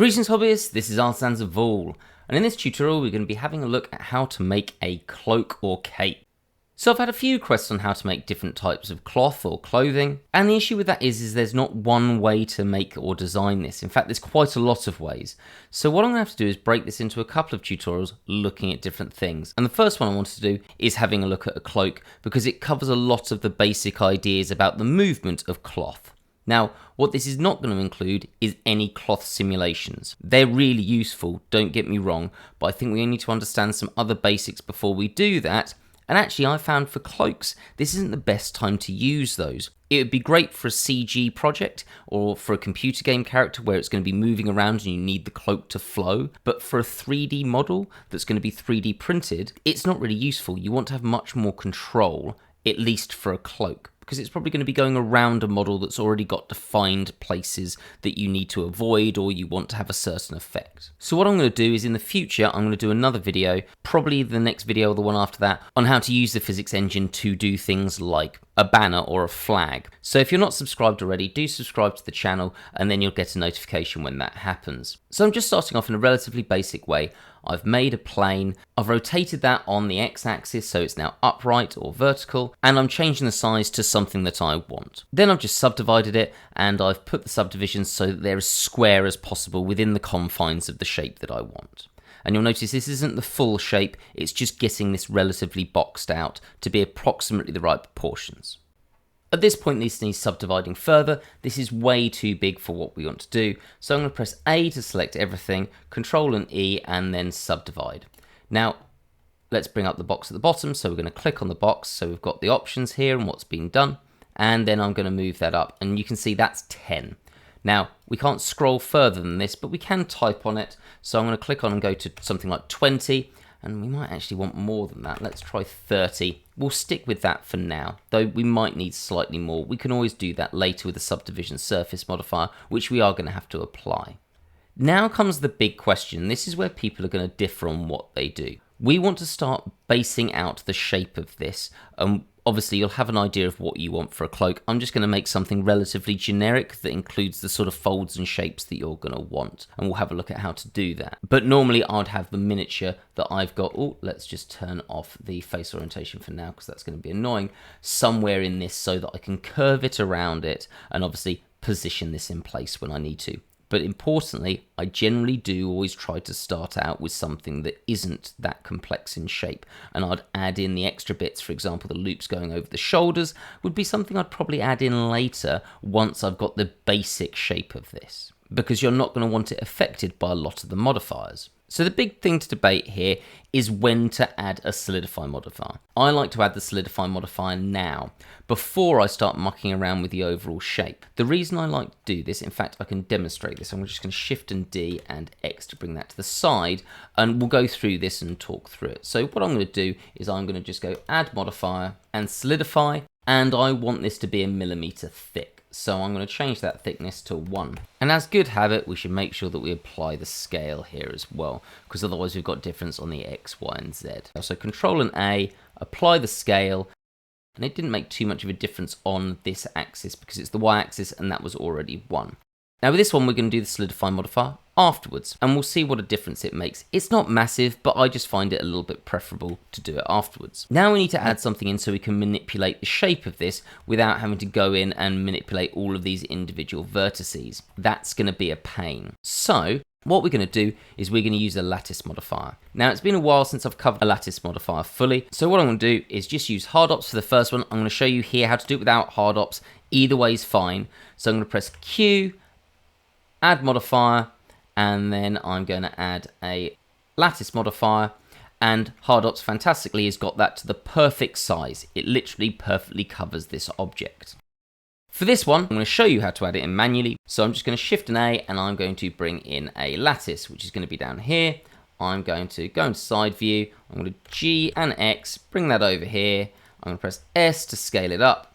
Greetings hobbyists, this is Artisans of Vol, and in this tutorial we're going to be having a look at how to make a cloak or cape. So I've had a few requests on how to make different types of cloth or clothing, and the issue with that is there's not one way to make or design this. In fact, there's quite a lot of ways. So what I'm going to have to do is break this into a couple of tutorials looking at different things. And the first one I wanted to do is having a look at a cloak, because it covers a lot of the basic ideas about the movement of cloth. Now, what this is not going to include is any cloth simulations. They're really useful, don't get me wrong, but I think we need to understand some other basics before we do that. And actually, I found for cloaks, this isn't the best time to use those. It would be great for a CG project or for a computer game character where it's going to be moving around and you need the cloak to flow. But for a 3D model that's going to be 3D printed, it's not really useful. You want to have much more control, at least for a cloak, because it's probably going to be going around a model that's already got defined places that you need to avoid or you want to have a certain effect. So what I'm going to do is in the future, I'm going to do another video, probably the next video or the one after that, on how to use the physics engine to do things like a banner or a flag. So if you're not subscribed already, do subscribe to the channel and then you'll get a notification when that happens. So I'm just starting off in a relatively basic way. I've made a plane, I've rotated that on the x-axis so it's now upright or vertical, and I'm changing the size to something that I want. Then I've just subdivided it and I've put the subdivisions so that they're as square as possible within the confines of the shape that I want. And you'll notice this isn't the full shape, it's just getting this relatively boxed out to be approximately the right proportions. At this point, this needs subdividing further. This is way too big for what we want to do. So I'm going to press A to select everything, Control and E, and then subdivide. Now, let's bring up the box at the bottom. So we're going to click on the box. So we've got the options here and what's been done. And then I'm going to move that up. And you can see that's 10. Now, we can't scroll further than this, but we can type on it. So I'm going to click on and go to something like 20. And we might actually want more than that. Let's try 30. We'll stick with that for now, though we might need slightly more. We can always do that later with the Subdivision Surface modifier, which we are going to have to apply. Now comes the big question. This is where people are going to differ on what they do. We want to start basing out the shape of this. Obviously, you'll have an idea of what you want for a cloak. I'm just going to make something relatively generic that includes the sort of folds and shapes that you're going to want. And we'll have a look at how to do that. But normally, I'd have the miniature that I've got. Oh, let's just turn off the face orientation for now, because that's going to be annoying. Somewhere in this so that I can curve it around it and obviously position this in place when I need to. But importantly, I generally do always try to start out with something that isn't that complex in shape. And I'd add in the extra bits, for example, the loops going over the shoulders would be something I'd probably add in later once I've got the basic shape of this, because you're not going to want it affected by a lot of the modifiers. So the big thing to debate here is when to add a Solidify modifier. I like to add the Solidify modifier now, before I start mucking around with the overall shape. The reason I like to do this, in fact I can demonstrate this, I'm just going to Shift and D and X to bring that to the side, and we'll go through this and talk through it. So what I'm going to do is I'm going to just go Add Modifier and Solidify, and I want this to be 1 millimeter thick. So I'm going to change that thickness to 1. And as good habit, we should make sure that we apply the scale here as well, because otherwise we've got difference on the X, Y, and Z. So Control and A, apply the scale, and it didn't make too much of a difference on this axis because it's the Y axis and that was already 1. Now with this one, we're going to do the Solidify modifier afterwards, and we'll see what a difference it makes. It's not massive, but I just find it a little bit preferable to do it afterwards. Now we need to add something in so we can manipulate the shape of this without having to go in and manipulate all of these individual vertices. That's going to be a pain. So what we're going to do is we're going to use a Lattice Modifier. Now it's been a while since I've covered a Lattice Modifier fully, so what I'm going to do is just use hard ops for the first one. I'm going to show you here how to do it without hard ops. Either way is fine. So I'm going to press Q, Add Modifier, and then I'm going to add a Lattice Modifier, and hard ops fantastically has got that to the perfect size. It literally perfectly covers this object. For this one, I'm going to show you how to add it in manually. So I'm just going to Shift and A, and I'm going to bring in a lattice, which is going to be down here. I'm going to go into side view. I'm going to G and X, bring that over here. I'm going to press S to scale it up.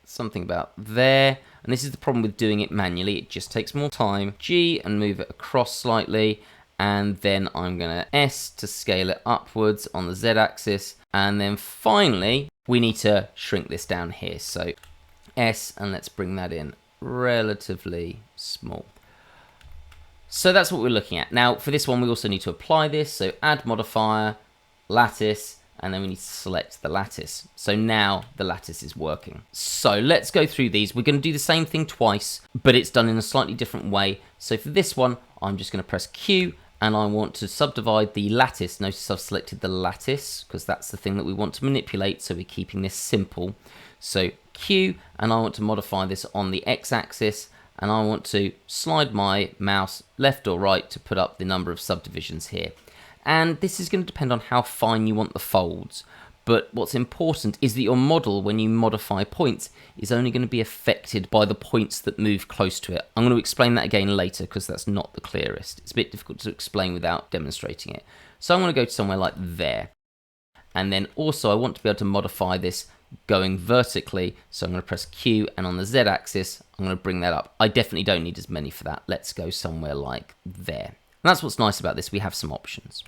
Something about there. And this is the problem with doing it manually. It just takes more time. G and move it across slightly. And then I'm going to S to scale it upwards on the Z axis. And then finally, we need to shrink this down here. So S, and let's bring that in relatively small. So that's what we're looking at. Now for this one, we also need to apply this. So add modifier, lattice, and then we need to select the lattice. So now the lattice is working. So let's go through these. We're going to do the same thing twice, but it's done in a slightly different way. So for this one, I'm just going to press Q, and I want to subdivide the lattice. Notice I've selected the lattice because that's the thing that we want to manipulate. So we're keeping this simple. So Q, and I want to modify this on the X-axis, and I want to slide my mouse left or right to put up the number of subdivisions here. And this is going to depend on how fine you want the folds. But what's important is that your model, when you modify points, is only going to be affected by the points that move close to it. I'm going to explain that again later because that's not the clearest. It's a bit difficult to explain without demonstrating it. So I'm going to go to somewhere like there. And then also I want to be able to modify this going vertically. So I'm going to press Q, and on the Z axis, I'm going to bring that up. I definitely don't need as many for that. Let's go somewhere like there. And that's what's nice about this. We have some options.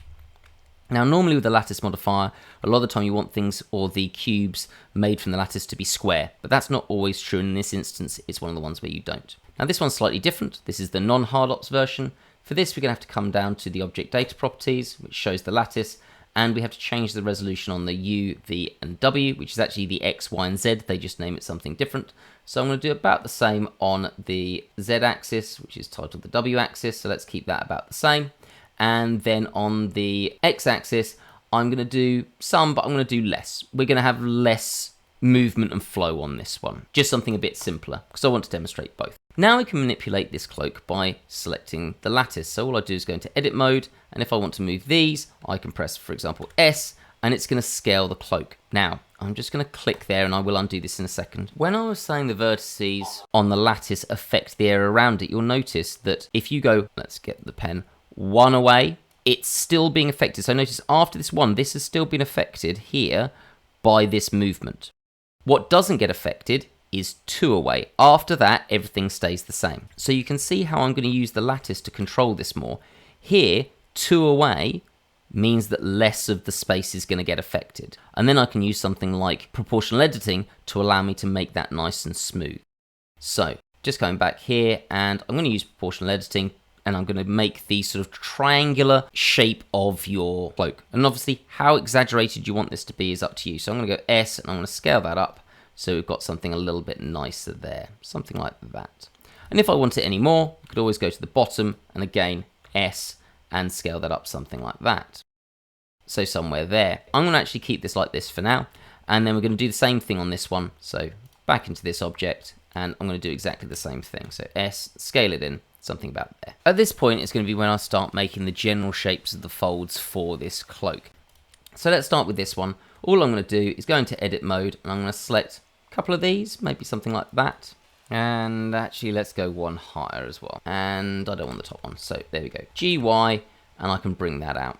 Now, normally with the lattice modifier, a lot of the time you want things or the cubes made from the lattice to be square, but that's not always true. In this instance, it's one of the ones where you don't. Now, this one's slightly different. This is the non-hard ops version. For this, we're going to have to come down to the object data properties, which shows the lattice, and we have to change the resolution on the U, V, and W, which is actually the X, Y, and Z. They just name it something different. So I'm going to do about the same on the Z axis, which is titled the W axis. So let's keep that about the same. And then on the X axis, I'm going to do some, but I'm going to do less. We're going to have less movement and flow on this one. Just something a bit simpler, because I want to demonstrate both. Now we can manipulate this cloak by selecting the lattice. So all I do is go into edit mode, and if I want to move these, I can press, for example, S, and it's going to scale the cloak. Now, I'm just going to click there, and I will undo this in a second. When I was saying the vertices on the lattice affect the area around it, you'll notice that if you go, let's get the pen, one away, it's still being affected. So notice after this one, this has still been affected here by this movement. What doesn't get affected is 2 away. After that, everything stays the same. So you can see how I'm going to use the lattice to control this more. Here, 2 away means that less of the space is going to get affected. And then I can use something like proportional editing to allow me to make that nice and smooth. So just going back here, and I'm going to use proportional editing, and I'm going to make the sort of triangular shape of your cloak. And obviously, how exaggerated you want this to be is up to you. So I'm going to go S, and I'm going to scale that up. So we've got something a little bit nicer there, something like that. And if I want it any more, I could always go to the bottom, and again, S, and scale that up something like that. So somewhere there. I'm going to actually keep this like this for now, and then we're going to do the same thing on this one. So back into this object, and I'm going to do exactly the same thing. So S, scale it in, something about there. At this point, it's going to be when I start making the general shapes of the folds for this cloak. So let's start with this one. All I'm going to do is go into edit mode, and I'm going to select a couple of these, maybe something like that. And actually, let's go one higher as well. And I don't want the top one, so there we go. GY, and I can bring that out.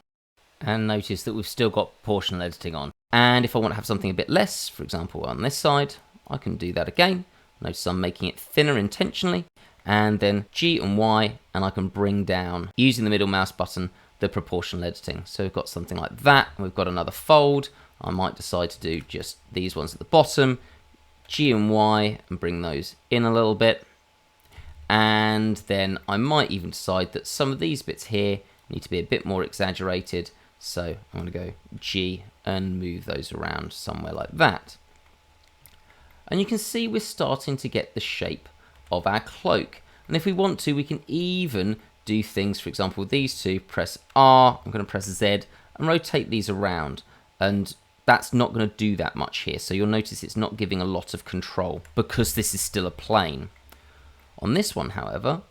And notice that we've still got proportional editing on. And if I want to have something a bit less, for example, on this side, I can do that again. Notice I'm making it thinner intentionally. And then G and Y, and I can bring down, using the middle mouse button, the proportional editing. So we've got something like that, and we've got another fold. I might decide to do just these ones at the bottom, G and Y, and bring those in a little bit. And then I might even decide that some of these bits here need to be a bit more exaggerated. So I'm going to go G and move those around somewhere like that. And you can see we're starting to get the shape of our cloak. And if we want to, we can even do things, for example, with these two, press R, I'm going to press Z, and rotate these around. And that's not going to do that much here. So you'll notice it's not giving a lot of control because this is still a plane. On this one, however,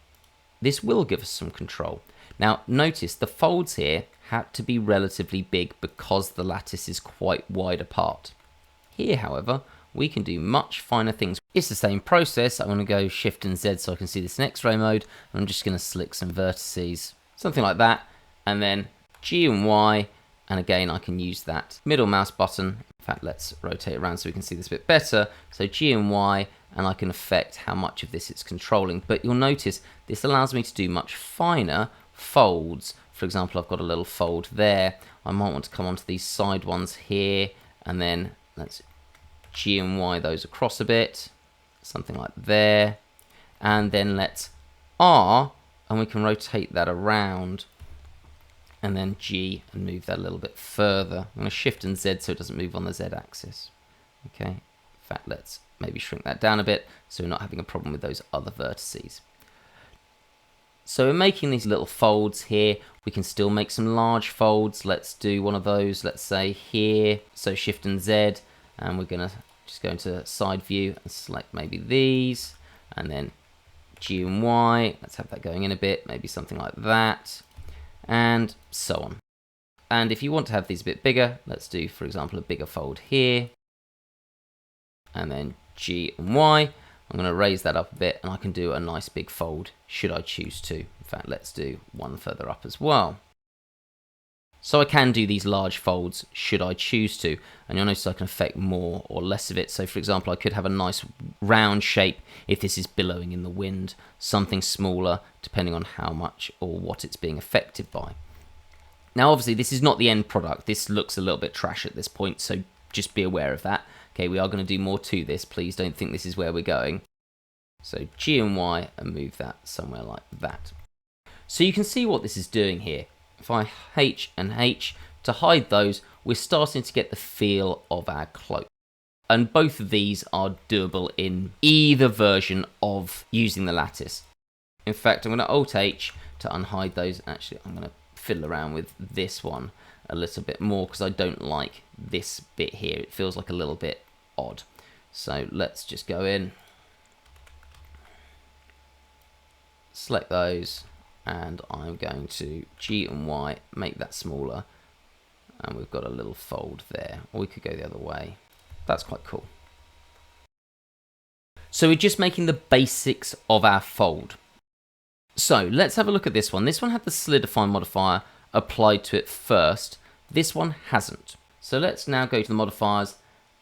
this will give us some control. Now, notice the folds here had to be relatively big because the lattice is quite wide apart. Here, however, we can do much finer things. It's the same process. I'm going to go Shift and Z so I can see this in X-ray mode. And I'm just going to select some vertices, something like that. And then G and Y. And again, I can use that middle mouse button. In fact, let's rotate around so we can see this a bit better. So G and Y, and I can affect how much of this it's controlling. But you'll notice this allows me to do much finer folds. For example, I've got a little fold there. I might want to come onto these side ones here, and then let's G and Y those across a bit, something like there. And then let's R and we can rotate that around, and then G and move that a little bit further. I'm going to Shift and Z so it doesn't move on the Z axis. Okay, in fact, let's maybe shrink that down a bit so we're not having a problem with those other vertices. So we're making these little folds here. We can still make some large folds. Let's do one of those, let's say here. So Shift and Z, and we're going to just go into side view and select maybe these, and then G and Y. Let's have that going in a bit, maybe something like that, and so on. And if you want to have these a bit bigger, let's do, for example, a bigger fold here, and then G and Y. I'm going to raise that up a bit, and I can do a nice big fold should I choose to. In fact, let's do one further up as well. So I can do these large folds should I choose to, and you'll notice I can affect more or less of it. So for example, I could have a nice round shape if this is billowing in the wind, something smaller depending on how much or what it's being affected by. Now obviously this is not the end product. This looks a little bit trash at this point, so just be aware of that. Okay, we are going to do more to this. Please don't think this is where we're going. So G and Y, and move that somewhere like that. So you can see what this is doing here. If I H and H to hide those, we're starting to get the feel of our cloak. And both of these are doable in either version of using the lattice. In fact, I'm going to Alt H to unhide those. Actually, I'm going to fiddle around with this one a little bit more because I don't like this bit here. It feels like a little bit odd. So let's just go in, select those, and I'm going to G and Y, make that smaller, and we've got a little fold there. Or we could go the other way. That's quite cool. So we're just making the basics of our fold. So let's have a look at this one. This one had the Solidify modifier applied to it first. This one hasn't. So let's now go to the modifiers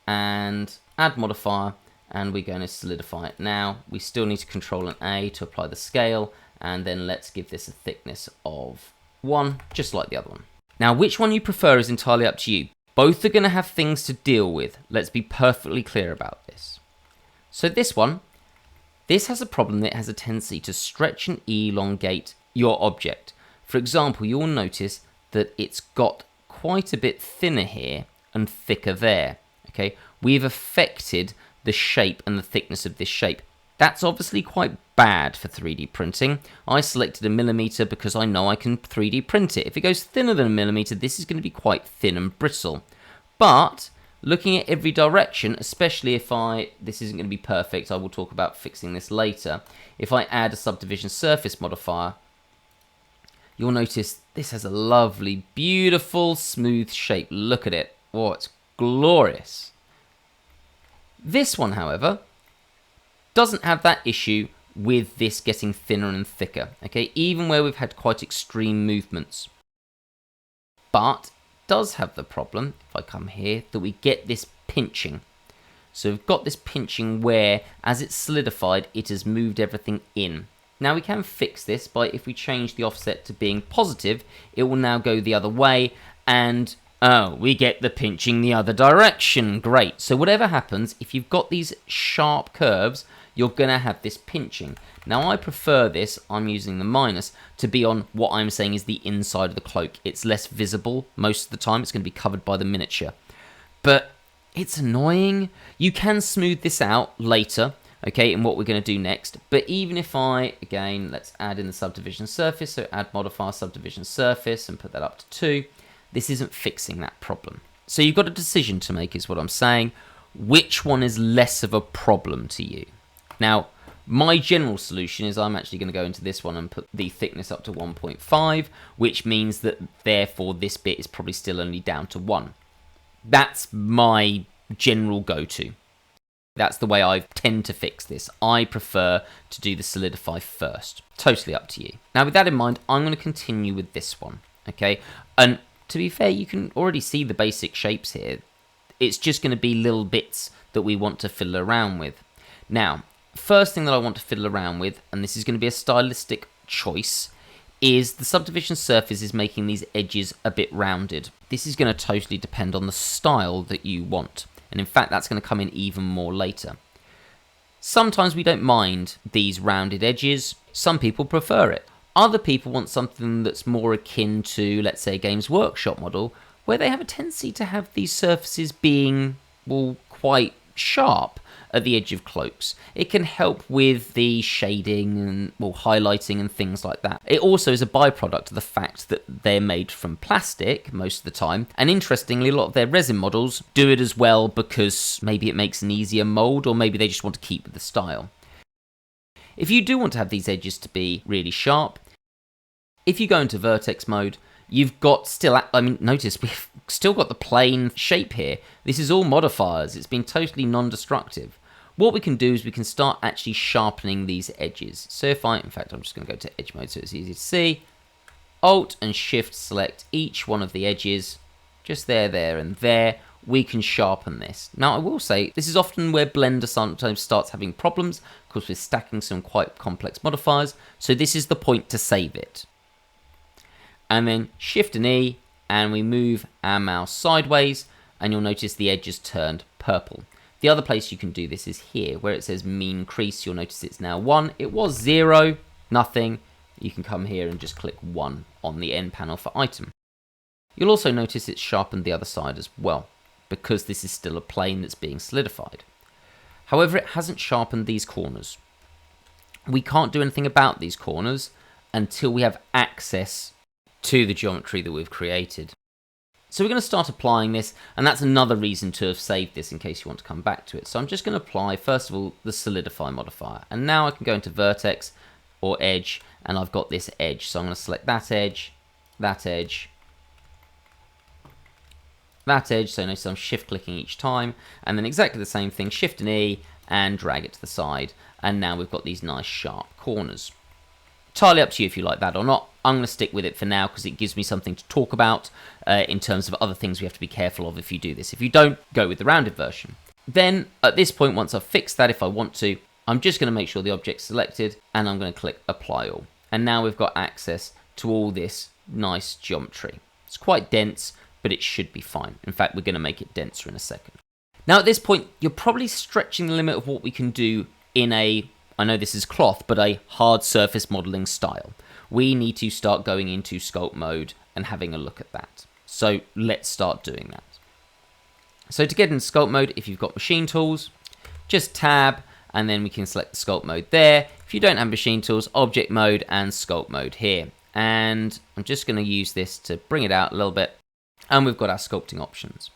and add modifier, and we're going to solidify it now. We still need to Control and A to apply the scale, and then let's give this a thickness of 1, just like the other one. Now, which one you prefer is entirely up to you. Both are going to have things to deal with. Let's be perfectly clear about this. So this one, this has a problem that it has a tendency to stretch and elongate your object. For example, you'll notice that it's got quite a bit thinner here and thicker there. Okay, we've affected the shape and the thickness of this shape. That's obviously quite bad for 3D printing. I selected a millimeter because I know I can 3D print it. If it goes thinner than a millimeter, this is going to be quite thin and brittle. But looking at every direction, especially if this isn't going to be perfect, I will talk about fixing this later. If I add a Subdivision Surface modifier, you'll notice this has a lovely, beautiful, smooth shape. Look at it. Oh, it's glorious. This one, however, doesn't have that issue with this getting thinner and thicker, okay, even where we've had quite extreme movements. But does have the problem, if I come here, that we get this pinching. So we've got this pinching where, as it's solidified, it has moved everything in. Now we can fix this by, if we change the offset to being positive, it will now go the other way, and oh, we get the pinching the other direction. Great. So whatever happens, if you've got these sharp curves, you're going to have this pinching. Now I prefer this, I'm using the minus, to be on what I'm saying is the inside of the cloak. It's less visible most of the time. It's going to be covered by the miniature. But it's annoying. You can smooth this out later, okay, in what we're going to do next. But even if I, again, let's add in the Subdivision Surface, so add modifier Subdivision Surface and put that up to 2. This isn't fixing that problem. So you've got a decision to make is what I'm saying. Which one is less of a problem to you? Now, my general solution is I'm actually going to go into this one and put the thickness up to 1.5, which means that therefore this bit is probably still only down to 1. That's my general go-to. That's the way I tend to fix this. I prefer to do the solidify first. Totally up to you. Now, with that in mind, I'm going to continue with this one, okay? And to be fair, you can already see the basic shapes here. It's just going to be little bits that we want to fiddle around with. Now, first thing that I want to fiddle around with, and this is going to be a stylistic choice, is the Subdivision Surface is making these edges a bit rounded. This is going to totally depend on the style that you want. And in fact, that's going to come in even more later. Sometimes we don't mind these rounded edges. Some people prefer it. Other people want something that's more akin to, let's say, a Games Workshop model, where they have a tendency to have these surfaces being, well, quite sharp at the edge of cloaks. It can help with the shading and, well, highlighting and things like that. It also is a byproduct of the fact that they're made from plastic most of the time, and interestingly, a lot of their resin models do it as well because maybe it makes an easier mold, or maybe they just want to keep with the style. If you do want to have these edges to be really sharp, if you go into vertex mode, you've got still, notice we've still got the plane shape here. This is all modifiers. It's been totally non-destructive. What we can do is we can start actually sharpening these edges. So if in fact, I'm just going to go to edge mode so it's easy to see. Alt and Shift select each one of the edges, just there, and there. We can sharpen this. Now, I will say, this is often where Blender sometimes starts having problems, because we're stacking some quite complex modifiers, so this is the point to save it. And then Shift and E, and we move our mouse sideways, and you'll notice the edge has turned purple. The other place you can do this is here, where it says mean crease. You'll notice it's now 1. It was 0, nothing. You can come here and just click 1 on the end panel for item. You'll also notice it's sharpened the other side as well, because this is still a plane that's being solidified. However, it hasn't sharpened these corners. We can't do anything about these corners until we have access to the geometry that we've created. So we're going to start applying this, and that's another reason to have saved this in case you want to come back to it. So I'm just going to apply, first of all, the Solidify modifier. And now I can go into Vertex or Edge, and I've got this edge. So I'm going to select that edge, that edge, that edge. So notice I'm shift-clicking each time, and then exactly the same thing, Shift and E, and drag it to the side. And now we've got these nice sharp corners. Entirely up to you if you like that or not. I'm going to stick with it for now because it gives me something to talk about in terms of other things we have to be careful of if you do this. If you don't, go with the rounded version. Then, at this point, once I've fixed that, if I want to, I'm just going to make sure the object's selected, and I'm going to click Apply All. And now we've got access to all this nice geometry. It's quite dense, but it should be fine. In fact, we're going to make it denser in a second. Now, at this point, you're probably stretching the limit of what we can do in a, I know this is cloth, but a hard surface modeling style. We need to start going into Sculpt Mode and having a look at that. So let's start doing that. So to get into Sculpt Mode, if you've got machine tools, just tab, and then we can select the Sculpt Mode there. If you don't have machine tools, Object Mode and Sculpt Mode here. And I'm just going to use this to bring it out a little bit. And we've got our sculpting options.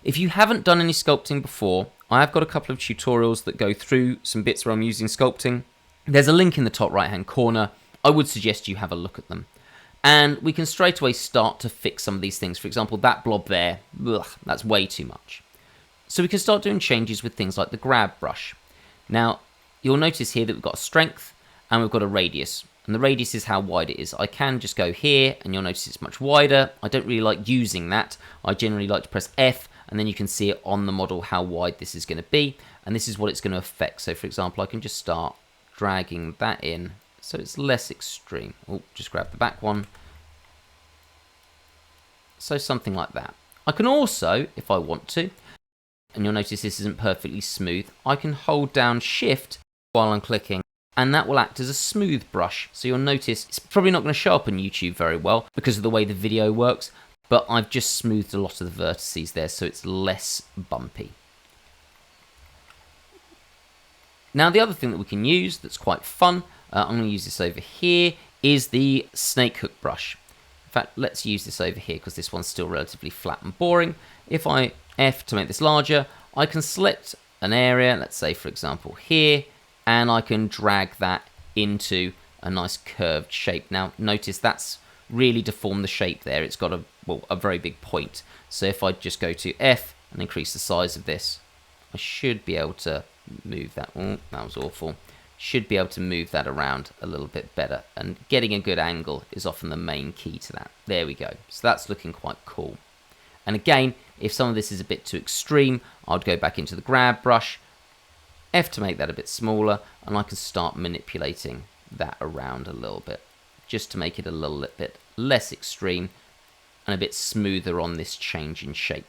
If you haven't done any sculpting before, I've got a couple of tutorials that go through some bits where I'm using sculpting. There's a link in the top right hand corner. I would suggest you have a look at them. And we can straight away start to fix some of these things. For example, that blob there, that's way too much. So we can start doing changes with things like the grab brush. Now, you'll notice here that we've got a strength and we've got a radius. And the radius is how wide it is. I can just go here and you'll notice it's much wider. I don't really like using that. I generally like to press F and then you can see it on the model how wide this is going to be. And this is what it's going to affect. So for example, I can just start dragging that in so it's less extreme. Oh, just grab the back one. So something like that. I can also, if I want to, and you'll notice this isn't perfectly smooth, I can hold down Shift while I'm clicking, and that will act as a smooth brush. So you'll notice it's probably not going to show up on YouTube very well because of the way the video works, but I've just smoothed a lot of the vertices there so it's less bumpy. Now the other thing that we can use that's quite fun, I'm going to use this over here, is the snake hook brush. In fact, let's use this over here because this one's still relatively flat and boring. If I F to make this larger, I can select an area, let's say for example here, and I can drag that into a nice curved shape. Now notice that's really deformed the shape there. It's got a very big point. So if I just go to F and increase the size of this, I should be able to move that. Oh, that was awful. Should be able to move that around a little bit better, and getting a good angle is often the main key to that. There we go. So that's looking quite cool. And again, if some of this is a bit too extreme, I'd go back into the grab brush, F to make that a bit smaller, and I can start manipulating that around a little bit, just to make it a little bit less extreme and a bit smoother on this change in shape.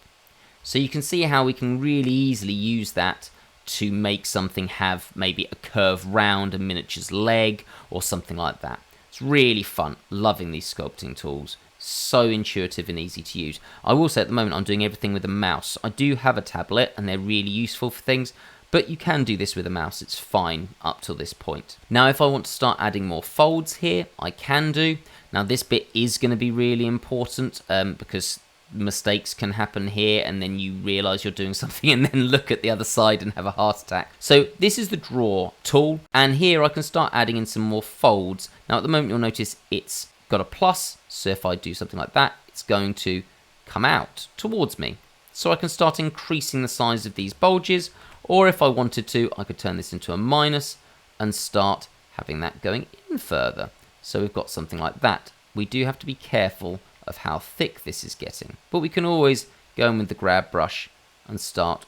So you can see how we can really easily use that to make something have maybe a curve round a miniature's leg or something like that. It's really fun, loving these sculpting tools. So intuitive and easy to use. I will say at the moment I'm doing everything with a mouse. I do have a tablet and they're really useful for things, but you can do this with a mouse, it's fine up till this point. Now if I want to start adding more folds here, I can do. Now this bit is going to be really important because mistakes can happen here and then you realise you're doing something and then look at the other side and have a heart attack. So this is the draw tool, and here I can start adding in some more folds. Now at the moment you'll notice it's got a plus, so if I do something like that, it's going to come out towards me. So I can start increasing the size of these bulges, or if I wanted to, I could turn this into a minus and start having that going in further. So we've got something like that. We do have to be careful of how thick this is getting, but we can always go in with the grab brush and start,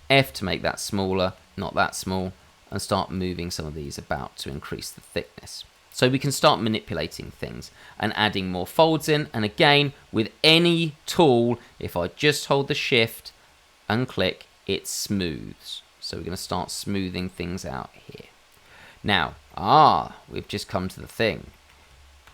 F to make that smaller, not that small, and start moving some of these about to increase the thickness. So we can start manipulating things and adding more folds in, and again, with any tool, if I just hold the shift and click, it smooths. So we're going to start smoothing things out here. Now, we've just come to the thing.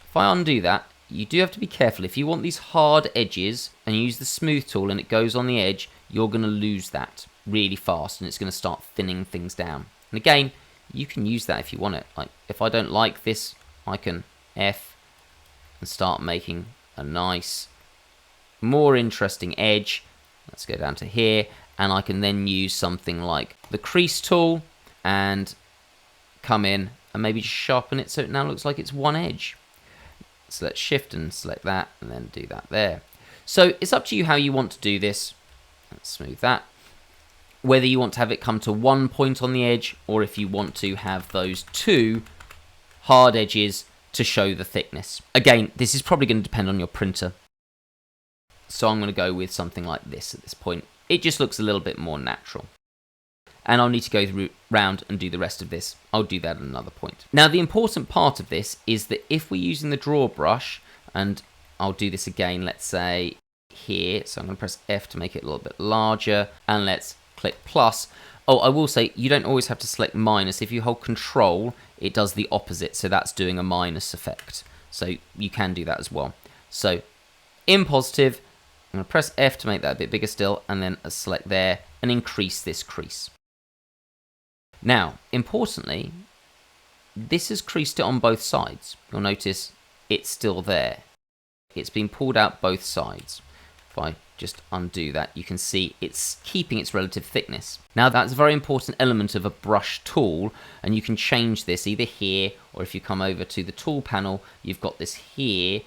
If I undo that, you do have to be careful. If you want these hard edges and you use the smooth tool and it goes on the edge, you're going to lose that really fast and it's going to start thinning things down. And again, you can use that if you want it. Like if I don't like this, I can F and start making a nice, more interesting edge. Let's go down to here, and I can then use something like the crease tool and come in and maybe just sharpen it so it now looks like it's one edge. So let's shift and select that and then do that there. So it's up to you how you want to do this. Let's smooth that. Whether you want to have it come to one point on the edge or if you want to have those two hard edges to show the thickness. Again, this is probably going to depend on your printer. So I'm going to go with something like this at this point. It just looks a little bit more natural. And I'll need to go round and do the rest of this. I'll do that at another point. Now the important part of this is that if we're using the draw brush, and I'll do this again, let's say here, so I'm going to press F to make it a little bit larger, and let's click plus. Oh, I will say you don't always have to select minus. If you hold control, it does the opposite, so that's doing a minus effect. So you can do that as well. So in positive, I'm going to press F to make that a bit bigger still, and then select there and increase this crease. Now, importantly, this has creased it on both sides. You'll notice it's still there. It's been pulled out both sides. If I just undo that, you can see it's keeping its relative thickness. Now, that's a very important element of a brush tool, and you can change this either here, or if you come over to the tool panel, you've got this here.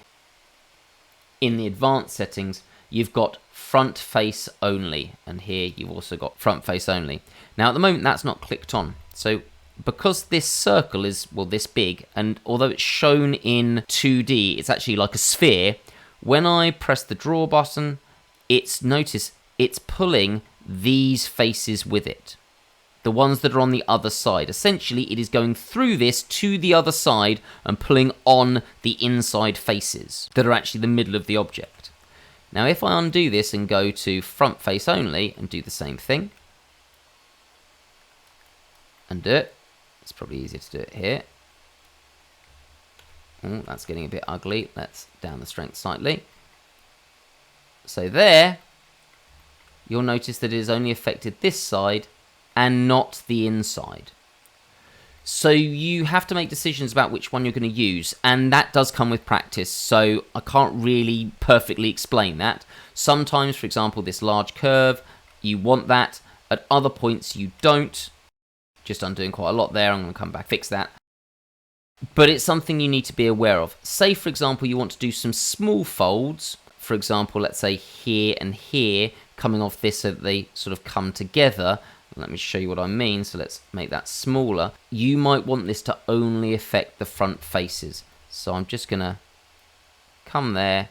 In the advanced settings, you've got front face only, and here you've also got front face only. Now at the moment that's not clicked on, so because this circle is, well, this big, and although it's shown in 2D, it's actually like a sphere, when I press the draw button, notice it's pulling these faces with it. The ones that are on the other side. Essentially, it is going through this to the other side and pulling on the inside faces that are actually the middle of the object. Now if I undo this and go to front face only and do the same thing, undo it, it's probably easier to do it here. Oh, that's getting a bit ugly. Let's down the strength slightly. So there, you'll notice that it has only affected this side and not the inside. So you have to make decisions about which one you're going to use, and that does come with practice, so I can't really perfectly explain that. Sometimes, for example, this large curve, you want that. At other points, you don't. Just undoing quite a lot there. I'm going to come back, fix that. But it's something you need to be aware of. Say, for example, you want to do some small folds. For example, let's say here and here, coming off this so that they sort of come together. Let me show you what I mean, so let's make that smaller. You might want this to only affect the front faces. So I'm just going to come there,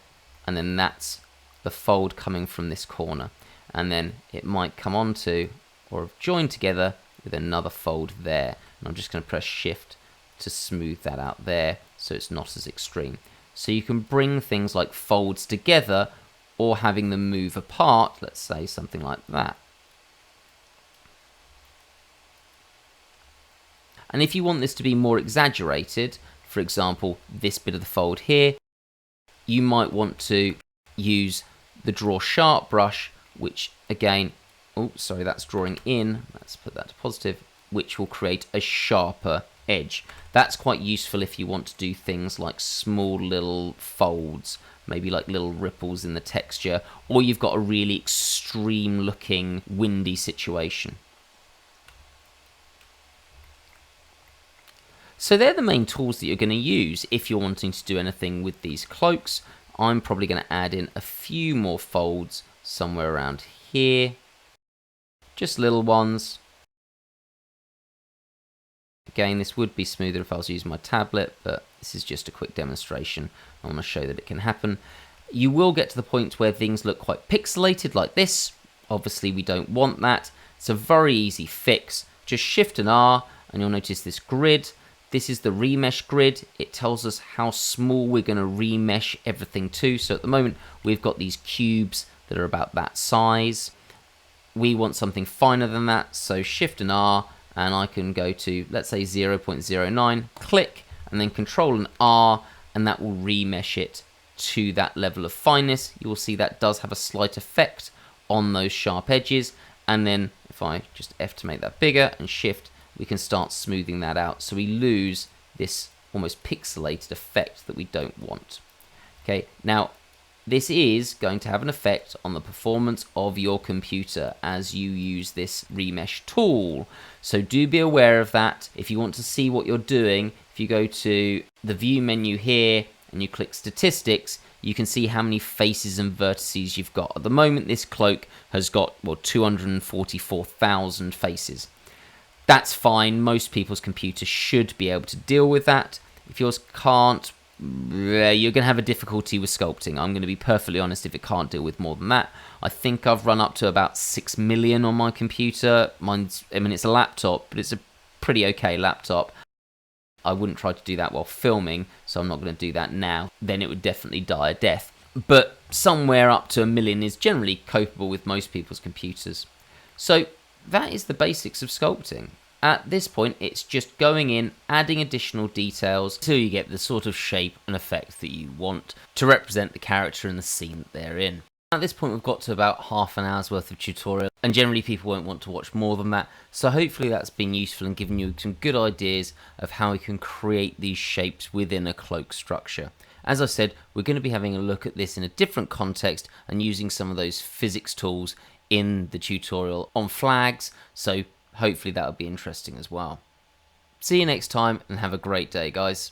and then that's the fold coming from this corner. And then it might come onto, or join together with another fold there. And I'm just going to press Shift to smooth that out there, so it's not as extreme. So you can bring things like folds together, or having them move apart, let's say something like that. And if you want this to be more exaggerated, for example, this bit of the fold here, you might want to use the draw sharp brush, which again, oh, sorry, that's drawing in. Let's put that to positive, which will create a sharper edge. That's quite useful if you want to do things like small little folds, maybe like little ripples in the texture, or you've got a really extreme looking windy situation. So they're the main tools that you're going to use if you're wanting to do anything with these cloaks. I'm probably going to add in a few more folds somewhere around here, just little ones. Again, this would be smoother if I was using my tablet, but this is just a quick demonstration. I want to show that it can happen. You will get to the point where things look quite pixelated like this. Obviously, we don't want that. It's a very easy fix. Just Shift and R, and you'll notice this grid. This is the remesh grid. It tells us how small we're going to remesh everything to. So at the moment, we've got these cubes that are about that size. We want something finer than that, so Shift and R, and I can go to, let's say, 0.09, click, and then Control and R, and that will remesh it to that level of fineness. You will see that does have a slight effect on those sharp edges, and then if I just F to make that bigger and Shift, we can start smoothing that out, so we lose this almost pixelated effect that we don't want. Okay, now this is going to have an effect on the performance of your computer as you use this remesh tool. So do be aware of that. If you want to see what you're doing, if you go to the view menu here and you click statistics, you can see how many faces and vertices you've got. At the moment, this cloak has got, well, 244,000 faces. That's fine. Most people's computers should be able to deal with that. If yours can't, you're going to have a difficulty with sculpting. I'm going to be perfectly honest if it can't deal with more than that. I think I've run up to about 6 million on my computer. It's a laptop, but it's a pretty okay laptop. I wouldn't try to do that while filming, so I'm not going to do that now. Then it would definitely die a death. But somewhere up to 1 million is generally copable with most people's computers. So that is the basics of sculpting. At this point, it's just going in, adding additional details until you get the sort of shape and effect that you want to represent the character and the scene that they're in. At this point, we've got to about half an hour's worth of tutorial, and generally people won't want to watch more than that, so hopefully that's been useful and given you some good ideas of how we can create these shapes within a cloak structure. As I said, we're going to be having a look at this in a different context and using some of those physics tools in the tutorial on flags, so hopefully that'll be interesting as well. See you next time and have a great day, guys.